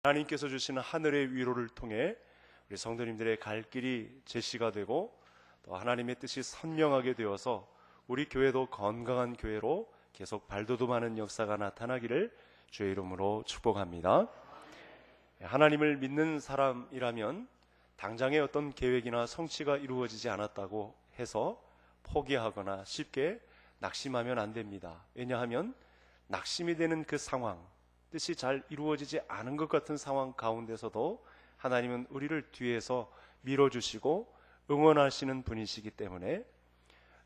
하나님께서 주시는 하늘의 위로를 통해 우리 성도님들의 갈 길이 제시가 되고 또 하나님의 뜻이 선명하게 되어서 우리 교회도 건강한 교회로 계속 발돋움하는 역사가 나타나기를 주의 이름으로 축복합니다. 하나님을 믿는 사람이라면 당장의 어떤 계획이나 성취가 이루어지지 않았다고 해서 포기하거나 쉽게 낙심하면 안 됩니다. 왜냐하면 낙심이 되는 그 상황, 뜻이 잘 이루어지지 않은 것 같은 상황 가운데서도 하나님은 우리를 뒤에서 밀어주시고 응원하시는 분이시기 때문에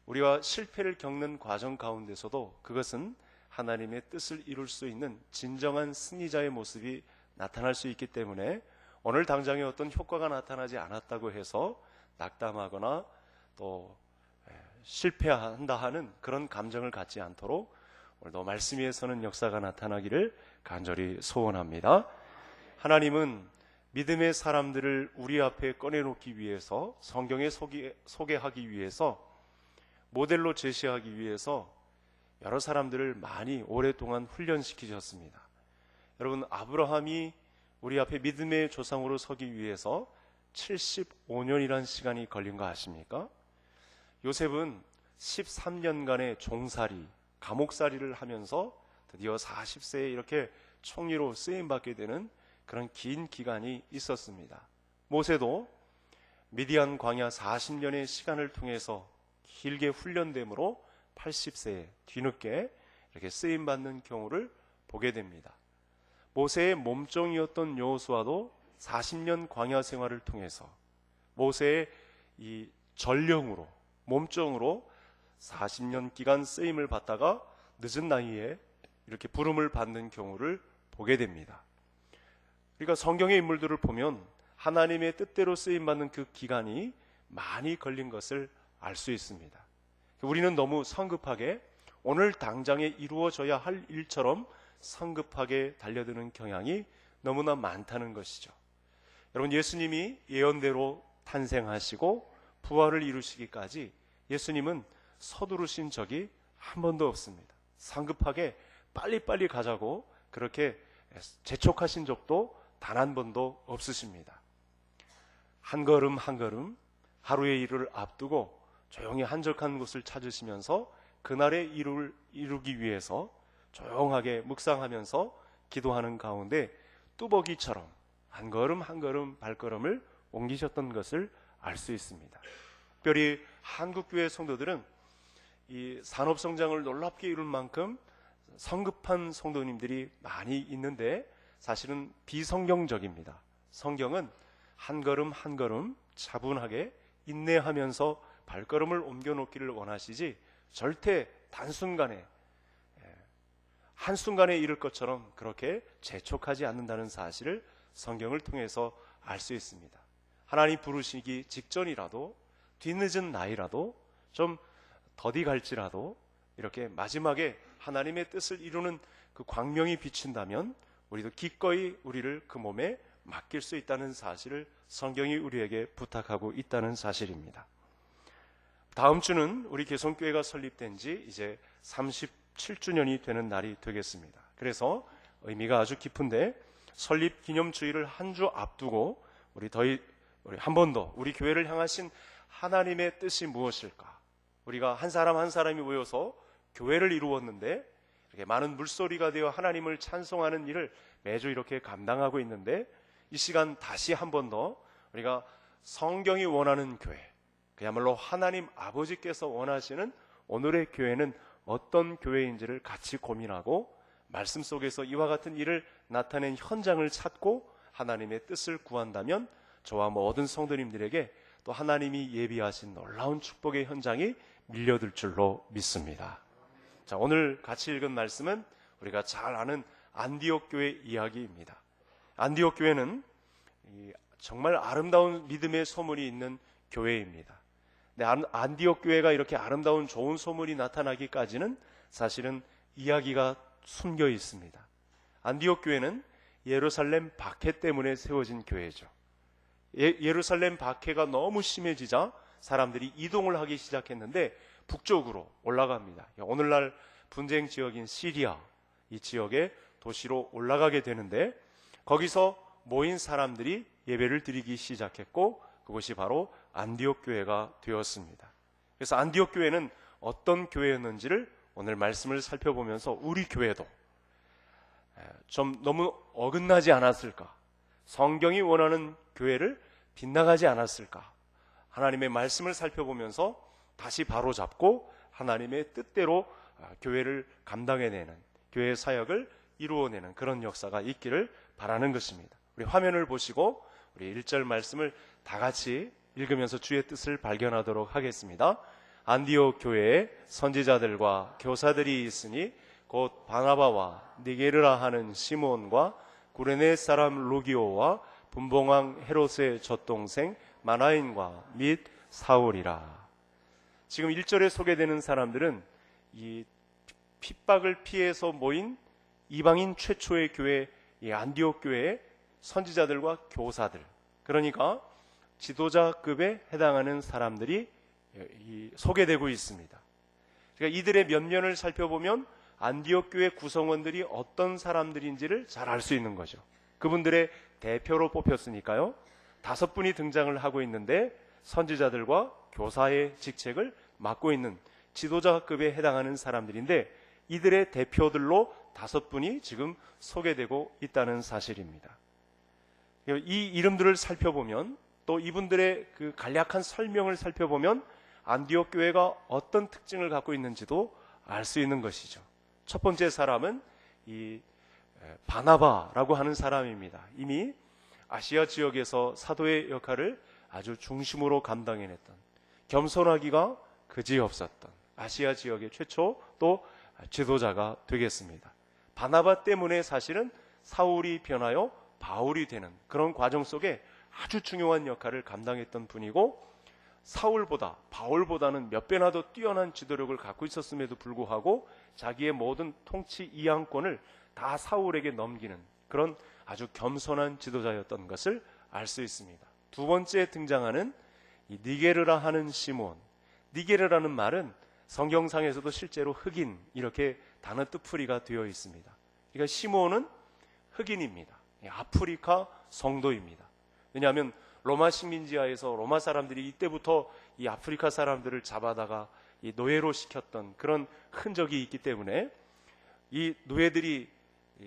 우리가 실패를 겪는 과정 가운데서도 그것은 하나님의 뜻을 이룰 수 있는 진정한 승리자의 모습이 나타날 수 있기 때문에 오늘 당장에 어떤 효과가 나타나지 않았다고 해서 낙담하거나 또 실패한다 하는 그런 감정을 갖지 않도록 오늘도 말씀 위에 서는 역사가 나타나기를 간절히 소원합니다. 하나님은 믿음의 사람들을 우리 앞에 꺼내놓기 위해서, 성경에 소개하기 위해서, 모델로 제시하기 위해서 여러 사람들을 많이 오랫동안 훈련시키셨습니다. 여러분, 아브라함이 우리 앞에 믿음의 조상으로 서기 위해서 75년이라는 시간이 걸린 거 아십니까? 요셉은 13년간의 종살이, 감옥살이를 하면서 드디어 40세에 이렇게 총리로 쓰임받게 되는 그런 긴 기간이 있었습니다. 모세도 미디안 광야 40년의 시간을 통해서 길게 훈련됨으로 80세에 뒤늦게 이렇게 쓰임받는 경우를 보게 됩니다. 모세의 몸종이었던 여호수아도 40년 광야 생활을 통해서 모세의 이 전령으로, 몸종으로 40년 기간 쓰임을 받다가 늦은 나이에 이렇게 부름을 받는 경우를 보게 됩니다. 그러니까 성경의 인물들을 보면 하나님의 뜻대로 쓰임받는 그 기간이 많이 걸린 것을 알 수 있습니다. 우리는 너무 성급하게 오늘 당장에 이루어져야 할 일처럼 성급하게 달려드는 경향이 너무나 많다는 것이죠. 여러분, 예수님이 예언대로 탄생하시고 부활을 이루시기까지 예수님은 서두르신 적이 한 번도 없습니다. 성급하게 빨리빨리 가자고 그렇게 재촉하신 적도 단 한 번도 없으십니다. 한 걸음 한 걸음 하루의 일을 앞두고 조용히 한적한 곳을 찾으시면서 그날의 일을 이루기 위해서 조용하게 묵상하면서 기도하는 가운데 뚜벅이처럼 한 걸음 한 걸음 발걸음을 옮기셨던 것을 알 수 있습니다. 특별히 한국교회 성도들은 이 산업성장을 놀랍게 이룰 만큼 성급한 성도님들이 많이 있는데 사실은 비성경적입니다. 성경은 한 걸음 한 걸음 차분하게 인내하면서 발걸음을 옮겨놓기를 원하시지 절대 단순간에 한순간에 이룰 것처럼 그렇게 재촉하지 않는다는 사실을 성경을 통해서 알 수 있습니다. 하나님 부르시기 직전이라도 뒤늦은 나이라도 좀 더디 갈지라도 이렇게 마지막에 하나님의 뜻을 이루는 그 광명이 비친다면 우리도 기꺼이 우리를 그 몸에 맡길 수 있다는 사실을 성경이 우리에게 부탁하고 있다는 사실입니다. 다음 주는 우리 개성교회가 설립된 지 이제 37주년이 되는 날이 되겠습니다. 그래서 의미가 아주 깊은데 설립 기념주일을 한 주 앞두고 우리 한 번 더 우리 교회를 향하신 하나님의 뜻이 무엇일까? 우리가 한 사람 한 사람이 모여서 교회를 이루었는데 이렇게 많은 물소리가 되어 하나님을 찬송하는 일을 매주 이렇게 감당하고 있는데 이 시간 다시 한 번 더 우리가 성경이 원하는 교회, 그야말로 하나님 아버지께서 원하시는 오늘의 교회는 어떤 교회인지를 같이 고민하고 말씀 속에서 이와 같은 일을 나타낸 현장을 찾고 하나님의 뜻을 구한다면 저와 모든 성도님들에게 또 하나님이 예비하신 놀라운 축복의 현장이 밀려들 줄로 믿습니다. 자, 오늘 같이 읽은 말씀은 우리가 잘 아는 안디옥 교회 이야기입니다. 안디옥 교회는 정말 아름다운 믿음의 소문이 있는 교회입니다. 안디옥 교회가 이렇게 아름다운 좋은 소문이 나타나기까지는 사실은 이야기가 숨겨 있습니다. 안디옥 교회는 예루살렘 박해 때문에 세워진 교회죠. 예루살렘 박해가 너무 심해지자 사람들이 이동을 하기 시작했는데 북쪽으로 올라갑니다. 오늘날 분쟁 지역인 시리아 이 지역의 도시로 올라가게 되는데 거기서 모인 사람들이 예배를 드리기 시작했고 그것이 바로 안디옥 교회가 되었습니다. 그래서 안디옥 교회는 어떤 교회였는지를 오늘 말씀을 살펴보면서 우리 교회도 좀 너무 어긋나지 않았을까? 성경이 원하는 교회를 빗나가지 않았을까? 하나님의 말씀을 살펴보면서 다시 바로잡고 하나님의 뜻대로 교회를 감당해내는, 교회의 사역을 이루어내는 그런 역사가 있기를 바라는 것입니다. 우리 화면을 보시고 우리 1절 말씀을 다 같이 읽으면서 주의 뜻을 발견하도록 하겠습니다. 안디옥 교회에 선지자들과 교사들이 있으니 곧 바나바와 니게르라 하는 시몬과 구레네 사람 루기오와 분봉왕 헤롯의 젖동생 마나인과 및 사울이라. 지금 1절에 소개되는 사람들은 이 핍박을 피해서 모인 이방인 최초의 교회, 이 안디옥 교회의 선지자들과 교사들, 그러니까 지도자급에 해당하는 사람들이 소개되고 있습니다. 그러니까 이들의 면면을 살펴보면 안디옥 교회 구성원들이 어떤 사람들인지를 잘 알 수 있는 거죠. 그분들의 대표로 뽑혔으니까요. 5분이 등장을 하고 있는데 선지자들과 교사의 직책을 맡고 있는 지도자급에 해당하는 사람들인데 이들의 대표들로 5분이 지금 소개되고 있다는 사실입니다. 이 이름들을 살펴보면 또 이분들의 그 간략한 설명을 살펴보면 안디옥 교회가 어떤 특징을 갖고 있는지도 알 수 있는 것이죠. 첫 번째 사람은 이 바나바라고 하는 사람입니다. 이미 아시아 지역에서 사도의 역할을 아주 중심으로 감당해냈던, 겸손하기가 그지없었던 아시아 지역의 최초 또 지도자가 되겠습니다. 바나바 때문에 사실은 사울이 변하여 바울이 되는 그런 과정 속에 아주 중요한 역할을 감당했던 분이고, 사울보다 바울보다는 몇 배나 더 뛰어난 지도력을 갖고 있었음에도 불구하고 자기의 모든 통치 이양권을 다 사울에게 넘기는 그런 아주 겸손한 지도자였던 것을 알 수 있습니다. 두 번째 등장하는 이 니게르라 하는 시몬. 니게르라는 말은 성경상에서도 실제로 흑인, 이렇게 단어 뜻풀이가 되어 있습니다. 그러니까 시몬은 흑인입니다. 아프리카 성도입니다. 왜냐하면 로마 식민지하에서 로마 사람들이 이때부터 이 아프리카 사람들을 잡아다가 이 노예로 시켰던 그런 흔적이 있기 때문에 이 노예들이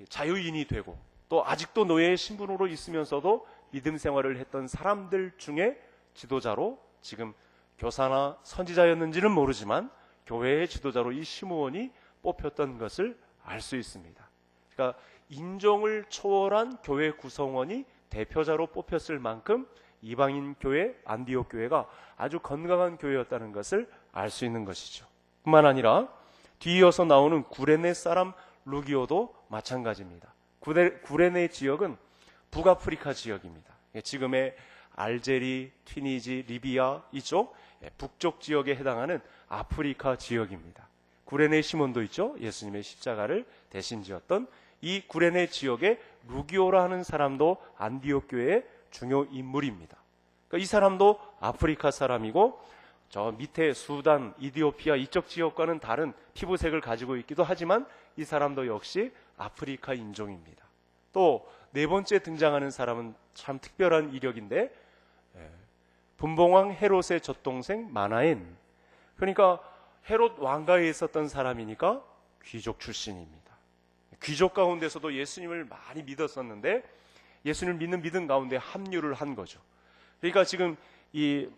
자유인이 되고 또 아직도 노예의 신분으로 있으면서도 믿음 생활을 했던 사람들 중에 지도자로, 지금 교사나 선지자였는지는 모르지만 교회의 지도자로 이 시므온이 뽑혔던 것을 알 수 있습니다. 그러니까 인종을 초월한 교회 구성원이 대표자로 뽑혔을 만큼 이방인 교회, 안디옥 교회가 아주 건강한 교회였다는 것을 알 수 있는 것이죠. 뿐만 아니라 뒤이어서 나오는 구레네 사람 루기오도 마찬가지입니다. 구레네 지역은 북아프리카 지역입니다. 지금의 알제리, 튀니지, 리비아 이쪽 북쪽 지역에 해당하는 아프리카 지역입니다. 구레네 시몬도 있죠. 예수님의 십자가를 대신 지었던 이 구레네 지역의 루기오라 하는 사람도 안디옥 교회의 중요 인물입니다. 그러니까 이 사람도 아프리카 사람이고 저 밑에 수단, 이디오피아 이쪽 지역과는 다른 피부색을 가지고 있기도 하지만 이 사람도 역시 아프리카 인종입니다. 또 네 번째 등장하는 사람은 참 특별한 이력인데 분봉왕 헤롯의 젖동생 마나엔. 그러니까 헤롯 왕가에 있었던 사람이니까 귀족 출신입니다. 귀족 가운데서도 예수님을 많이 믿었었는데 예수님을 믿는 믿음 가운데 합류를 한 거죠. 그러니까 지금 이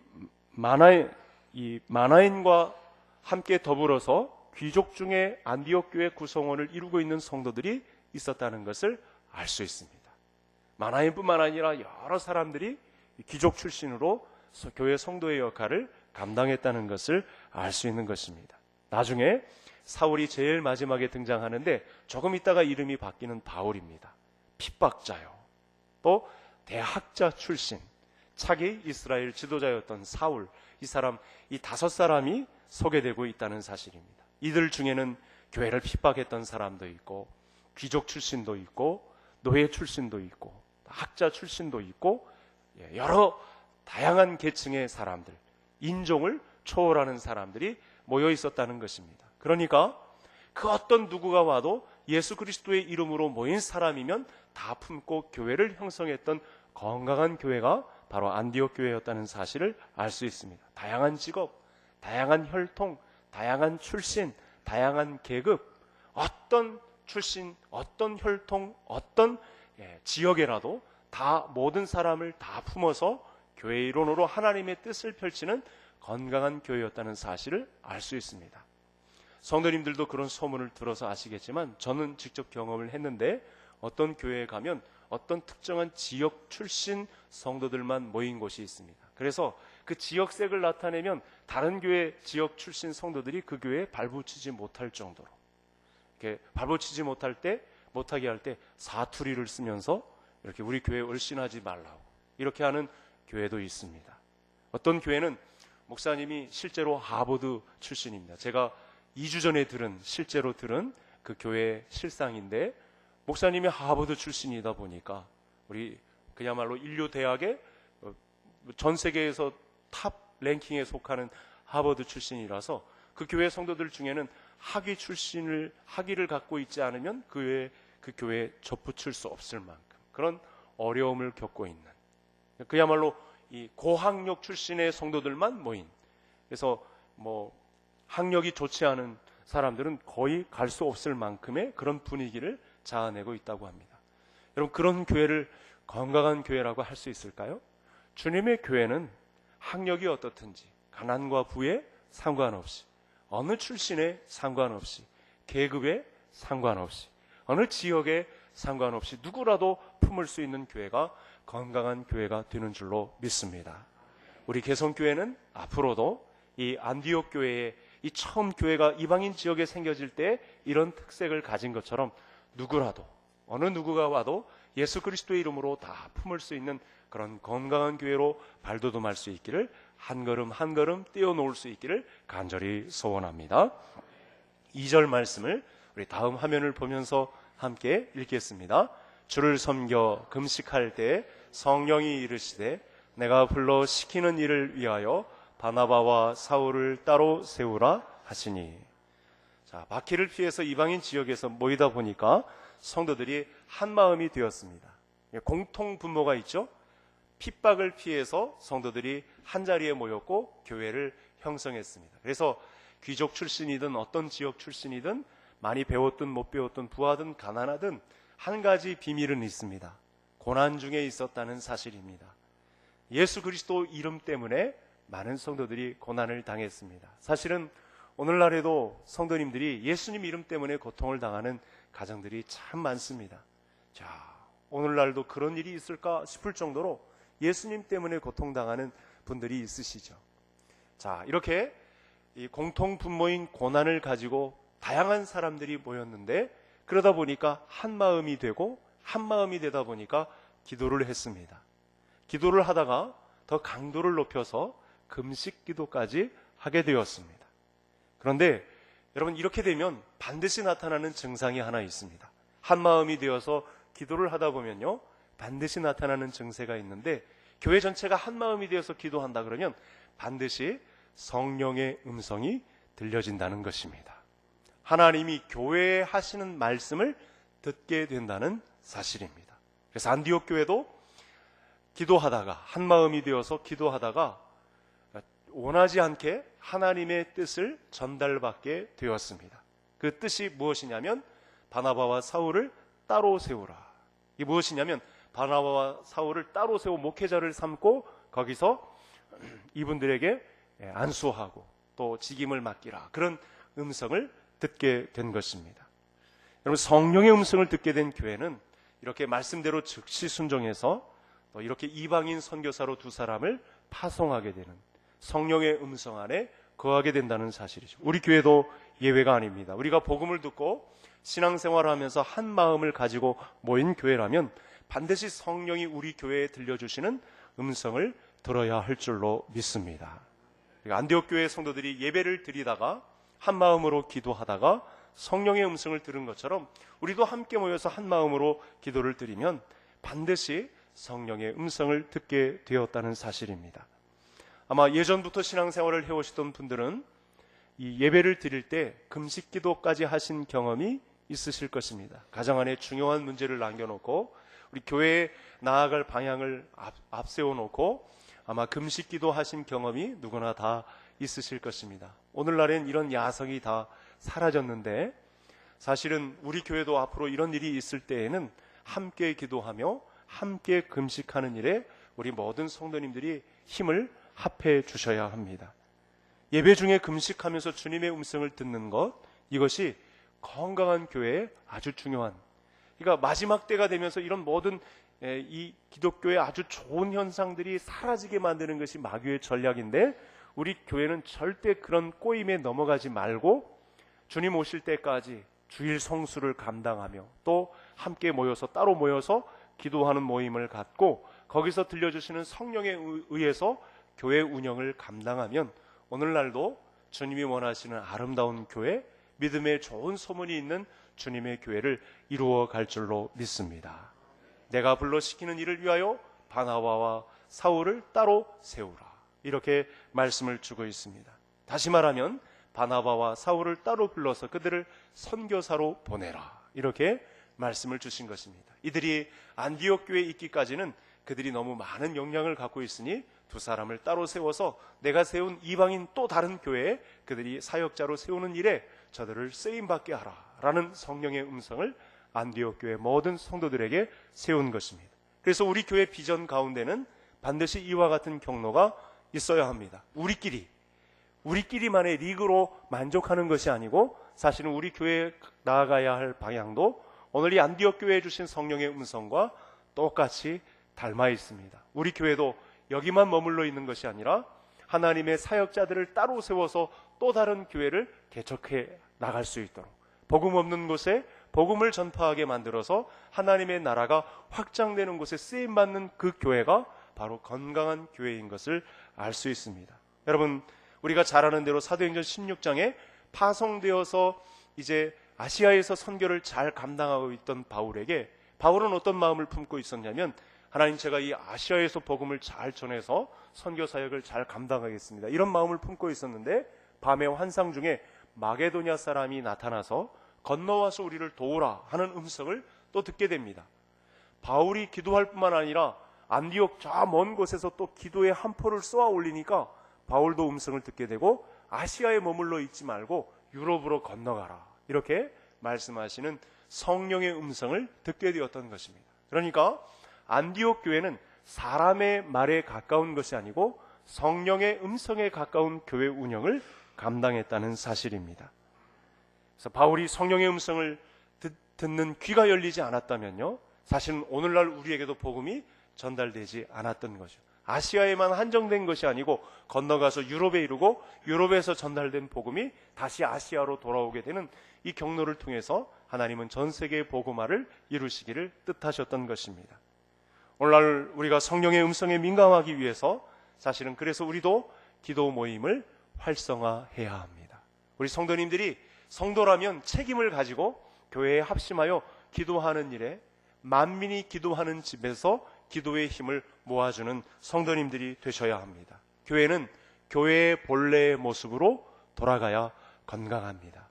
마나엔과 함께 더불어서 귀족 중에 안디옥 교회 구성원을 이루고 있는 성도들이 있었다는 것을 알 수 있습니다. 마나엔뿐만 아니라 여러 사람들이 귀족 출신으로 교회 성도의 역할을 감당했다는 것을 알 수 있는 것입니다. 나중에 사울이 제일 마지막에 등장하는데 조금 있다가 이름이 바뀌는 바울입니다. 핍박자요. 또 대학자 출신, 차기 이스라엘 지도자였던 사울, 이 5사람이 소개되고 있다는 사실입니다. 이들 중에는 교회를 핍박했던 사람도 있고, 귀족 출신도 있고, 노예 출신도 있고, 학자 출신도 있고, 여러 다양한 계층의 사람들, 인종을 초월하는 사람들이 모여 있었다는 것입니다. 그러니까 그 어떤 누구가 와도 예수 그리스도의 이름으로 모인 사람이면 다 품고 교회를 형성했던 건강한 교회가 바로 안디옥 교회였다는 사실을 알 수 있습니다. 다양한 직업, 다양한 혈통, 다양한 출신, 다양한 계급, 어떤 출신, 어떤 혈통, 어떤 지역에라도 다 모든 사람을 다 품어서 교회 일원으로 하나님의 뜻을 펼치는 건강한 교회였다는 사실을 알 수 있습니다. 성도님들도 그런 소문을 들어서 아시겠지만 저는 직접 경험을 했는데 어떤 교회에 가면 어떤 특정한 지역 출신 성도들만 모인 곳이 있습니다. 그래서 그 지역색을 나타내면 다른 교회 지역 출신 성도들이 그 교회에 발붙이지 못할 정도로, 이렇게 발붙이지 못하게 할 때 사투리를 쓰면서 이렇게 우리 교회에 얼씬하지 말라고 이렇게 하는 교회도 있습니다. 어떤 교회는 목사님이 실제로 하버드 출신입니다. 제가 2주 전에 실제로 들은 그 교회 실상인데, 목사님이 하버드 출신이다 보니까 우리 그야말로 인류 대학의 전 세계에서 탑 랭킹에 속하는 하버드 출신이라서 그 교회 성도들 중에는 학위를 갖고 있지 않으면 그 교회에 접붙일 수 없을 만큼 그런 어려움을 겪고 있는, 그야말로 이 고학력 출신의 성도들만 모인, 그래서 학력이 좋지 않은 사람들은 거의 갈 수 없을 만큼의 그런 분위기를 자아내고 있다고 합니다. 여러분, 그런 교회를 건강한 교회라고 할 수 있을까요? 주님의 교회는 학력이 어떻든지 가난과 부에 상관없이, 어느 출신에 상관없이, 계급에 상관없이, 어느 지역에 상관없이 누구라도 품을 수 있는 교회가 건강한 교회가 되는 줄로 믿습니다. 우리 개성교회는 앞으로도 이 안디옥 교회의 이 처음 교회가 이방인 지역에 생겨질 때 이런 특색을 가진 것처럼 누구라도, 어느 누구가 와도 예수 그리스도의 이름으로 다 품을 수 있는 그런 건강한 교회로 발돋움할 수 있기를, 한 걸음 한 걸음 떼어놓을 수 있기를 간절히 소원합니다. 2절 말씀을 우리 다음 화면을 보면서 함께 읽겠습니다. 주를 섬겨 금식할 때 성령이 이르시되 내가 불러 시키는 일을 위하여 바나바와 사울을 따로 세우라 하시니. 자, 박해를 피해서 이방인 지역에서 모이다 보니까 성도들이 한 마음이 되었습니다. 공통 분모가 있죠. 핍박을 피해서 성도들이 한 자리에 모였고 교회를 형성했습니다. 그래서 귀족 출신이든 어떤 지역 출신이든 많이 배웠든 못 배웠든 부하든 가난하든 한 가지 비밀은 있습니다. 고난 중에 있었다는 사실입니다. 예수 그리스도 이름 때문에 많은 성도들이 고난을 당했습니다. 사실은 오늘날에도 성도님들이 예수님 이름 때문에 고통을 당하는 가정들이 참 많습니다. 자, 오늘날도 그런 일이 있을까 싶을 정도로 예수님 때문에 고통당하는 분들이 있으시죠. 자, 이렇게 이 공통 분모인 고난을 가지고 다양한 사람들이 모였는데, 그러다 보니까 한 마음이 되고, 한 마음이 되다 보니까 기도를 했습니다. 기도를 하다가 더 강도를 높여서 금식 기도까지 하게 되었습니다. 그런데 여러분, 이렇게 되면 반드시 나타나는 증상이 하나 있습니다. 한 마음이 되어서 기도를 하다 보면요, 반드시 나타나는 증세가 있는데, 교회 전체가 한 마음이 되어서 기도한다 그러면 반드시 성령의 음성이 들려진다는 것입니다. 하나님이 교회에 하시는 말씀을 듣게 된다는 사실입니다. 그래서 안디옥 교회도 기도하다가, 한 마음이 되어서 기도하다가 원하지 않게 하나님의 뜻을 전달받게 되었습니다. 그 뜻이 무엇이냐면 바나바와 사울을 따로 세우라. 이게 무엇이냐면 바나바와 사울을 따로 세워 목회자를 삼고 거기서 이분들에게 안수하고 또 직임을 맡기라, 그런 음성을 듣게 된 것입니다. 여러분, 성령의 음성을 듣게 된 교회는 이렇게 말씀대로 즉시 순종해서 또 이렇게 이방인 선교사로 두 사람을 파송하게 되는 성령의 음성 안에 거하게 된다는 사실이죠. 우리 교회도 예외가 아닙니다. 우리가 복음을 듣고 신앙생활을 하면서 한 마음을 가지고 모인 교회라면 반드시 성령이 우리 교회에 들려주시는 음성을 들어야 할 줄로 믿습니다. 안디옥 교회 성도들이 예배를 드리다가 한 마음으로 기도하다가 성령의 음성을 들은 것처럼 우리도 함께 모여서 한 마음으로 기도를 드리면 반드시 성령의 음성을 듣게 되었다는 사실입니다. 아마 예전부터 신앙생활을 해오시던 분들은 이 예배를 드릴 때 금식 기도까지 하신 경험이 있으실 것입니다. 가정 안에 중요한 문제를 남겨놓고 우리 교회에 나아갈 방향을 앞세워 놓고 아마 금식 기도하신 경험이 누구나 다 있으실 것입니다. 오늘날엔 이런 야성이 다 사라졌는데 사실은 우리 교회도 앞으로 이런 일이 있을 때에는 함께 기도하며 함께 금식하는 일에 우리 모든 성도님들이 힘을 합해 주셔야 합니다. 예배 중에 금식하면서 주님의 음성을 듣는 것, 이것이 건강한 교회에 아주 중요한, 그러니까 마지막 때가 되면서 이런 모든 이 기독교의 아주 좋은 현상들이 사라지게 만드는 것이 마귀의 전략인데 우리 교회는 절대 그런 꼬임에 넘어가지 말고 주님 오실 때까지 주일 성수를 감당하며 또 함께 모여서 따로 모여서 기도하는 모임을 갖고 거기서 들려주시는 성령에 의해서 교회 운영을 감당하면 오늘날도 주님이 원하시는 아름다운 교회, 믿음의 좋은 소문이 있는 주님의 교회를 이루어 갈 줄로 믿습니다. 내가 불러 시키는 일을 위하여 바나바와 사울을 따로 세우라, 이렇게 말씀을 주고 있습니다. 다시 말하면 바나바와 사울을 따로 불러서 그들을 선교사로 보내라, 이렇게 말씀을 주신 것입니다. 이들이 안디옥 교회에 있기까지는 그들이 너무 많은 역량을 갖고 있으니 두 사람을 따로 세워서 내가 세운 이방인 또 다른 교회에 그들이 사역자로 세우는 일에 저들을 쓰임받게 하라 라는 성령의 음성을 안디옥 교회 모든 성도들에게 세운 것입니다. 그래서 우리 교회 비전 가운데는 반드시 이와 같은 경로가 있어야 합니다. 우리끼리만의 리그로 만족하는 것이 아니고 사실은 우리 교회에 나아가야 할 방향도 오늘 이 안디옥 교회에 주신 성령의 음성과 똑같이 닮아 있습니다. 우리 교회도 여기만 머물러 있는 것이 아니라 하나님의 사역자들을 따로 세워서 또 다른 교회를 개척해 나갈 수 있도록 복음 없는 곳에 복음을 전파하게 만들어서 하나님의 나라가 확장되는 곳에 쓰임받는 그 교회가 바로 건강한 교회인 것을 알 수 있습니다. 여러분, 우리가 잘 아는 대로 사도행전 16장에 파송되어서 이제 아시아에서 선교를 잘 감당하고 있던 바울에게 바울은 어떤 마음을 품고 있었냐면 하나님, 제가 이 아시아에서 복음을 잘 전해서 선교 사역을 잘 감당하겠습니다, 이런 마음을 품고 있었는데 밤의 환상 중에 마게도냐 사람이 나타나서 건너와서 우리를 도우라 하는 음성을 또 듣게 됩니다. 바울이 기도할 뿐만 아니라 안디옥 저 먼 곳에서 또 기도의 한 포를 쏘아 올리니까 바울도 음성을 듣게 되고 아시아에 머물러 있지 말고 유럽으로 건너가라, 이렇게 말씀하시는 성령의 음성을 듣게 되었던 것입니다. 그러니까 안디옥 교회는 사람의 말에 가까운 것이 아니고 성령의 음성에 가까운 교회 운영을 감당했다는 사실입니다. 그래서 바울이 성령의 음성을 듣는 귀가 열리지 않았다면요, 사실은 오늘날 우리에게도 복음이 전달되지 않았던 거죠. 아시아에만 한정된 것이 아니고 건너가서 유럽에 이르고 유럽에서 전달된 복음이 다시 아시아로 돌아오게 되는 이 경로를 통해서 하나님은 전 세계의 복음화를 이루시기를 뜻하셨던 것입니다. 오늘날 우리가 성령의 음성에 민감하기 위해서 사실은 그래서 우리도 기도 모임을 활성화해야 합니다. 우리 성도님들이 성도라면 책임을 가지고 교회에 합심하여 기도하는 일에 만민이 기도하는 집에서 기도의 힘을 모아주는 성도님들이 되셔야 합니다. 교회는 교회의 본래의 모습으로 돌아가야 건강합니다.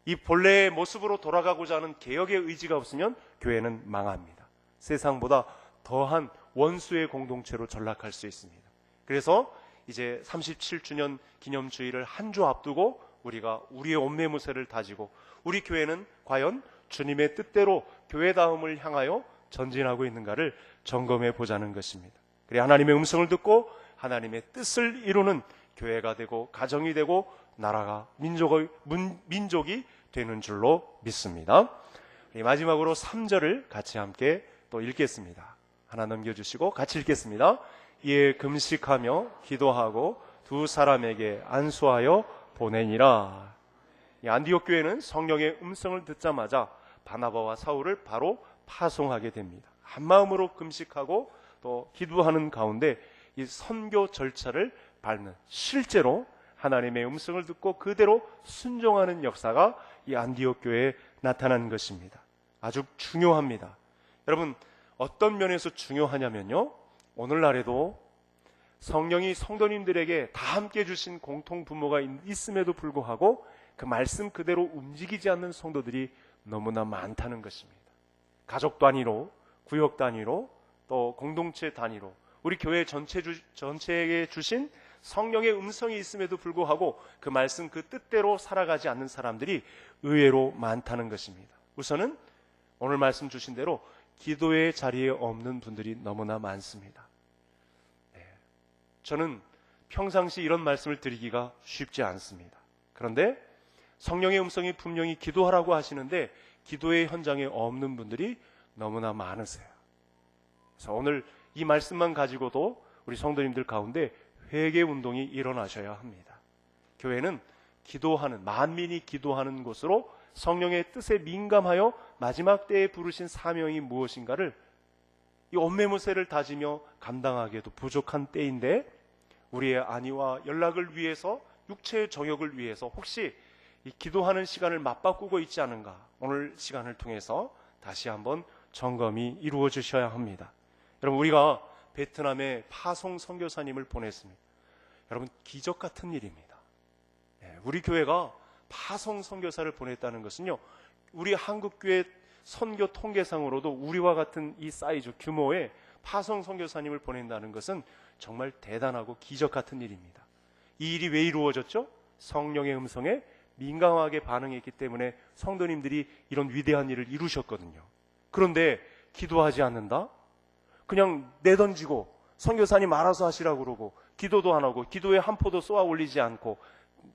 이 본래의 모습으로 돌아가고자 하는 개혁의 의지가 없으면 교회는 망합니다. 세상보다 더한 원수의 공동체로 전락할 수 있습니다. 그래서 이제 37주년 기념주일을 한 주 앞두고 우리가 우리의 온매무새를 다지고 우리 교회는 과연 주님의 뜻대로 교회다움을 향하여 전진하고 있는가를 점검해 보자는 것입니다. 그래 하나님의 음성을 듣고 하나님의 뜻을 이루는 교회가 되고 가정이 되고 나라가 민족이 되는 줄로 믿습니다. 마지막으로 3절을 같이 함께 또 읽겠습니다. 하나 넘겨주시고 같이 읽겠습니다. 이에 금식하며 기도하고 두 사람에게 안수하여 보내니라. 안디옥 교회는 성령의 음성을 듣자마자 바나바와 사울을 바로 파송하게 됩니다. 한마음으로 금식하고 또 기도하는 가운데 이 선교 절차를 밟는, 실제로 하나님의 음성을 듣고 그대로 순종하는 역사가 이 안디옥 교회에 나타난 것입니다. 아주 중요합니다. 여러분, 어떤 면에서 중요하냐면요, 오늘날에도 성령이 성도님들에게 다 함께 주신 공통 부모가 있음에도 불구하고 그 말씀 그대로 움직이지 않는 성도들이 너무나 많다는 것입니다. 가족 단위로, 구역 단위로, 또 공동체 단위로 우리 교회 전체에게 주신 성령의 음성이 있음에도 불구하고 그 말씀 그 뜻대로 살아가지 않는 사람들이 의외로 많다는 것입니다. 우선은 오늘 말씀 주신 대로 기도의 자리에 없는 분들이 너무나 많습니다. 저는 평상시 이런 말씀을 드리기가 쉽지 않습니다. 그런데 성령의 음성이 분명히 기도하라고 하시는데 기도의 현장에 없는 분들이 너무나 많으세요. 그래서 오늘 이 말씀만 가지고도 우리 성도님들 가운데 회개 운동이 일어나셔야 합니다. 교회는 기도하는, 만민이 기도하는 곳으로 성령의 뜻에 민감하여 마지막 때에 부르신 사명이 무엇인가를 이 옷매무새를 다지며 감당하기에도 부족한 때인데 우리의 안위와 연락을 위해서, 육체의 정욕을 위해서 혹시 이 기도하는 시간을 맞바꾸고 있지 않은가, 오늘 시간을 통해서 다시 한번 점검이 이루어지셔야 합니다. 여러분, 우리가 베트남에 파송 선교사님을 보냈습니다. 여러분, 기적 같은 일입니다. 우리 교회가 파송 선교사를 보냈다는 것은요, 우리 한국교회 선교 통계상으로도 우리와 같은 이 사이즈 규모의 파송 선교사님을 보낸다는 것은 정말 대단하고 기적 같은 일입니다. 이 일이 왜 이루어졌죠? 성령의 음성에 민감하게 반응했기 때문에 성도님들이 이런 위대한 일을 이루셨거든요. 그런데 기도하지 않는다? 그냥 내던지고 선교사님 알아서 하시라고 그러고 기도도 안 하고 기도에 한 포도 쏘아 올리지 않고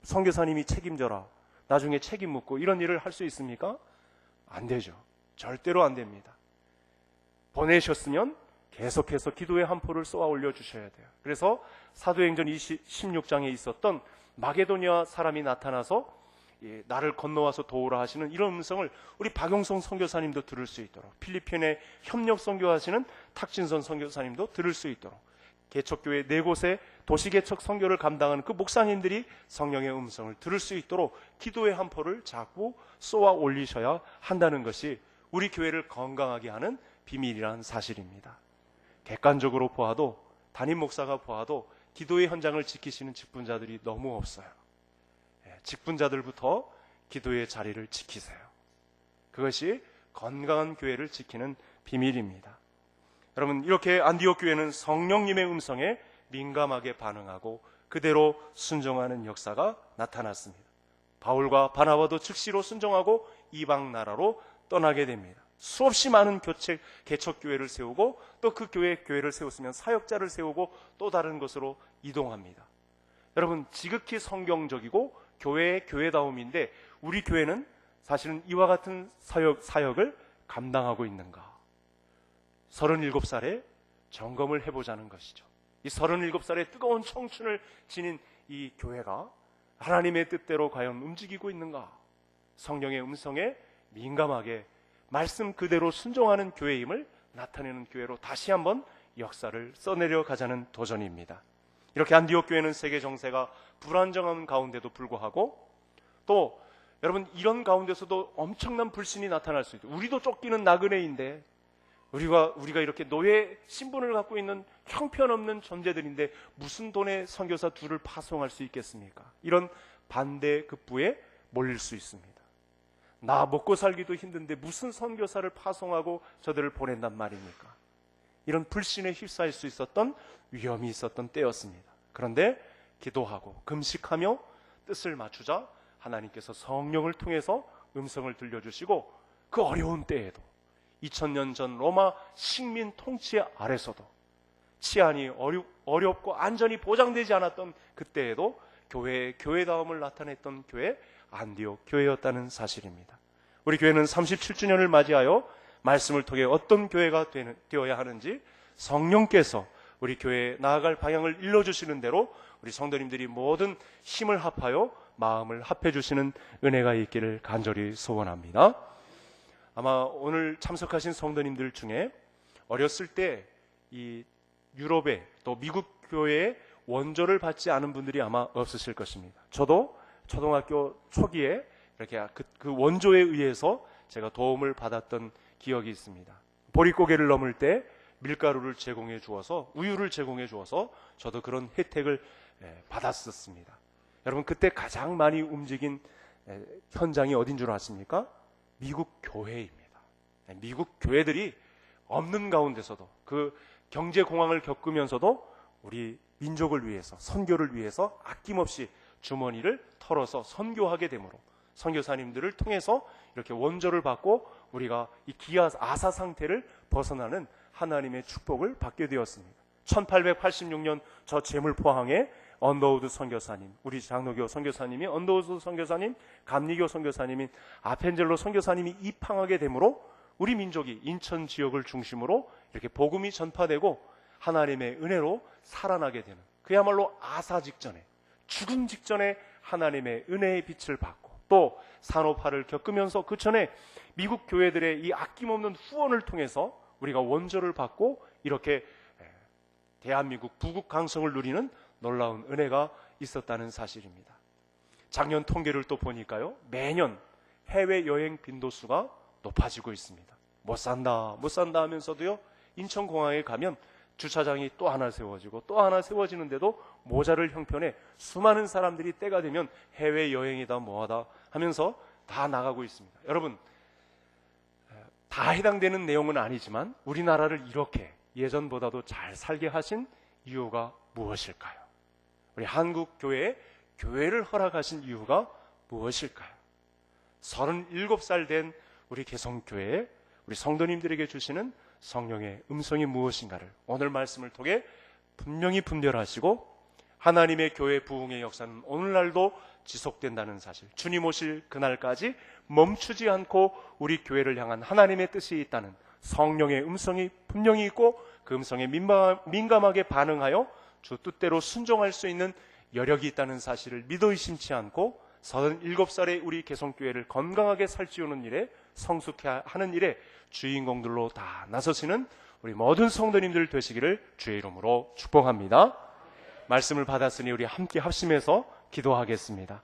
선교사님이 책임져라, 나중에 책임 묻고, 이런 일을 할 수 있습니까? 안 되죠. 절대로 안 됩니다. 보내셨으면 계속해서 기도의 한 포를 쏘아 올려주셔야 돼요. 그래서 사도행전 16장에 있었던 마게도니아 사람이 나타나서 나를 건너와서 도우라 하시는 이런 음성을 우리 박용성 선교사님도 들을 수 있도록, 필리핀에 협력 선교하시는 탁진선 선교사님도 들을 수 있도록, 개척교회 4곳의 도시개척 선교를 감당하는 그 목사님들이 성령의 음성을 들을 수 있도록 기도의 한 포를 자꾸 쏘아 올리셔야 한다는 것이 우리 교회를 건강하게 하는 비밀이라는 사실입니다. 객관적으로 보아도, 담임 목사가 보아도 기도의 현장을 지키시는 직분자들이 너무 없어요. 직분자들부터 기도의 자리를 지키세요. 그것이 건강한 교회를 지키는 비밀입니다. 여러분, 이렇게 안디옥 교회는 성령님의 음성에 민감하게 반응하고 그대로 순종하는 역사가 나타났습니다. 바울과 바나바도 즉시로 순종하고 이방 나라로 떠나게 됩니다. 수없이 많은 개척교회를 세우고 또 그 교회를 세웠으면 사역자를 세우고 또 다른 곳으로 이동합니다. 여러분, 지극히 성경적이고 교회의 교회다움인데 우리 교회는 사실은 이와 같은 사역을 감당하고 있는가? 37살에 점검을 해보자는 것이죠. 이 37살의 뜨거운 청춘을 지닌 이 교회가 하나님의 뜻대로 과연 움직이고 있는가? 성령의 음성에 민감하게 말씀 그대로 순종하는 교회임을 나타내는 교회로 다시 한번 역사를 써내려 가자는 도전입니다. 이렇게 안디옥 교회는 세계 정세가 불안정한 가운데도 불구하고 또 여러분, 이런 가운데서도 엄청난 불신이 나타날 수 있죠. 우리도 쫓기는 나그네인데, 우리가 이렇게 노예 신분을 갖고 있는 형편없는 존재들인데 무슨 돈에 선교사 둘을 파송할 수 있겠습니까? 이런 반대급부에 몰릴 수 있습니다. 나 먹고 살기도 힘든데 무슨 선교사를 파송하고 저들을 보낸단 말입니까? 이런 불신에 휩싸일 수 있었던 위험이 있었던 때였습니다. 그런데 기도하고 금식하며 뜻을 맞추자 하나님께서 성령을 통해서 음성을 들려주시고 그 어려운 때에도 2000년 전 로마 식민 통치 아래서도 치안이 어렵고 안전이 보장되지 않았던 그때에도 교회의 교회다움을 나타냈던 교회 안디옥 교회였다는 사실입니다. 우리 교회는 37주년을 맞이하여 말씀을 통해 어떤 교회가 되어야 하는지 성령께서 우리 교회에 나아갈 방향을 일러주시는 대로 우리 성도님들이 모든 힘을 합하여 마음을 합해주시는 은혜가 있기를 간절히 소원합니다. 아마 오늘 참석하신 성도님들 중에 어렸을 때 이 유럽에 또 미국 교회에 원조를 받지 않은 분들이 아마 없으실 것입니다. 저도 초등학교 초기에 이렇게 그 원조에 의해서 제가 도움을 받았던 기억이 있습니다. 보릿고개를 넘을 때 밀가루를 제공해 주어서, 우유를 제공해 주어서 저도 그런 혜택을 받았었습니다. 여러분, 그때 가장 많이 움직인 현장이 어딘 줄 아십니까? 미국 교회입니다. 미국 교회들이 없는 가운데서도 그 경제 공황을 겪으면서도 우리 민족을 위해서, 선교를 위해서 아낌없이 주머니를 털어서 선교하게 되므로 선교사님들을 통해서 이렇게 원조를 받고 우리가 이 기아 아사 상태를 벗어나는 하나님의 축복을 받게 되었습니다. 1886년 저 제물포항에 언더우드 선교사님, 우리 장로교 선교사님이 언더우드 선교사님, 감리교 선교사님인 아펜젤로 선교사님이 입항하게 되므로 우리 민족이 인천 지역을 중심으로 이렇게 복음이 전파되고 하나님의 은혜로 살아나게 되는, 그야말로 아사 직전에, 죽음 직전에 하나님의 은혜의 빛을 받고 또 산업화를 겪으면서 그 전에 미국 교회들의 이 아낌없는 후원을 통해서 우리가 원조를 받고 이렇게 대한민국 부국 강성을 누리는 놀라운 은혜가 있었다는 사실입니다. 작년 통계를 또 보니까요, 매년 해외여행 빈도수가 높아지고 있습니다. 못 산다 하면서도요, 인천공항에 가면 주차장이 또 하나 세워지고 또 하나 세워지는데도 모자를 형편에 수많은 사람들이 때가 되면 해외여행이다 뭐하다 하면서 다 나가고 있습니다. 여러분, 다 해당되는 내용은 아니지만 우리나라를 이렇게 예전보다도 잘 살게 하신 이유가 무엇일까요? 우리 한국교회에 교회를 허락하신 이유가 무엇일까요? 37살 된 우리 개성교회에 우리 성도님들에게 주시는 성령의 음성이 무엇인가를 오늘 말씀을 통해 분명히 분별하시고 하나님의 교회 부흥의 역사는 오늘날도 지속된다는 사실, 주님 오실 그날까지 멈추지 않고 우리 교회를 향한 하나님의 뜻이 있다는 성령의 음성이 분명히 있고 그 음성에 민감하게 반응하여 주 뜻대로 순종할 수 있는 여력이 있다는 사실을 믿어 의심치 않고 37살의 우리 개성교회를 건강하게 살찌우는 일에, 성숙해 하는 일에 주인공들로 다 나서시는 우리 모든 성도님들 되시기를 주의 이름으로 축복합니다. 말씀을 받았으니 우리 함께 합심해서 기도하겠습니다.